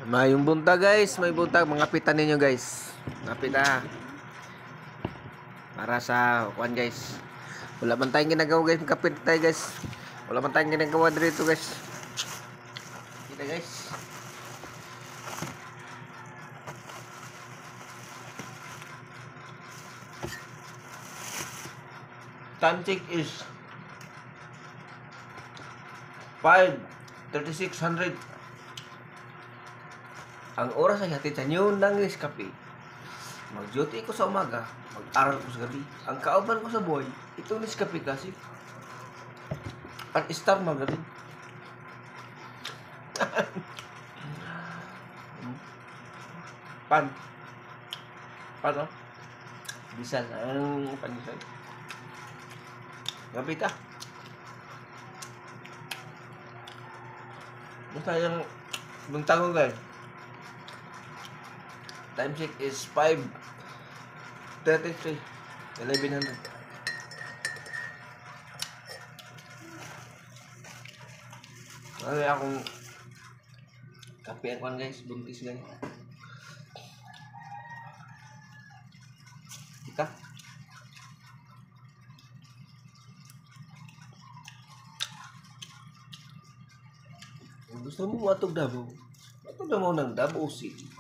Mayong buntag guys, may buntag mga pita ninyo guys. Mga pita. Para sa kuan guys. Wala man tayong ginagawa guys, kapit tayo guys. Wala man tayong ginagawa dito guys. Kita guys. Time check is 5:3600. Ang oras ay hatid sa inyo ng Nescafe. Mag-duty ko sa umaga, mag-aral ko sa gabi. Ang kauban ko sa buhay, ito Nescafe kasi. Ang star magaling. Pan. Pan, oh. Bisan ang panisay. Gabi ta. Basta yung buntang ko guys. Time check is 5:33. 1100. Ano akong kape ako guys, buntis guys. Kita. Kung gusto mo matog Davao, matog na mo ng Davao City.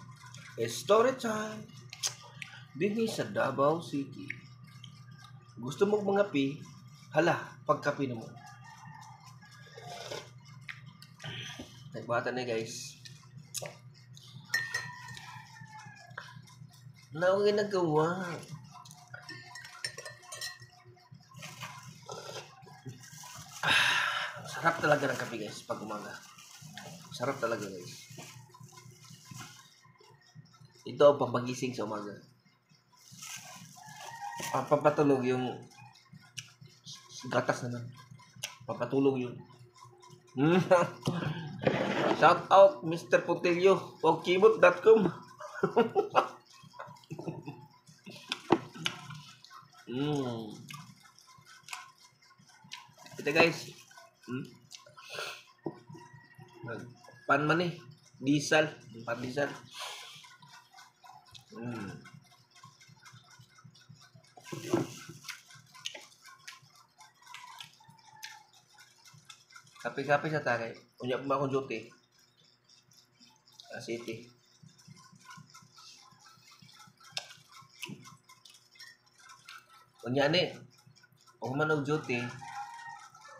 Story time. Dinhi sa Davao City. Gusto mo mga pi? Hala, pagkapi na mo. Nagbata na guys. Wala akong ginagawa. Sarap talaga ng kape guys pag umaga. Sarap talaga guys. Ito ang pampagising sa umaga. Papatulog yung gatas naman. Papatulog yun. Shout out Mr. Putilio, pogkimot.com. Ito guys. Pan man eh. Diesel. Pan diesel. Kape-kape sa tagay. Unya pa akong duty. City. Unya ni. Kung man og duty.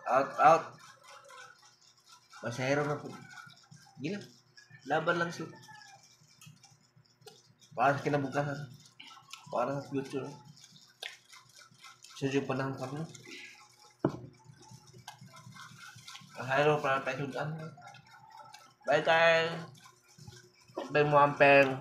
Out. Masahero na po. Gila. Laban lang siya. Para sa kinabukasan. Para sa future. Siya yung panahon kami. Mahalo para tayo sudan. Bye guys. Bye mo ampeng.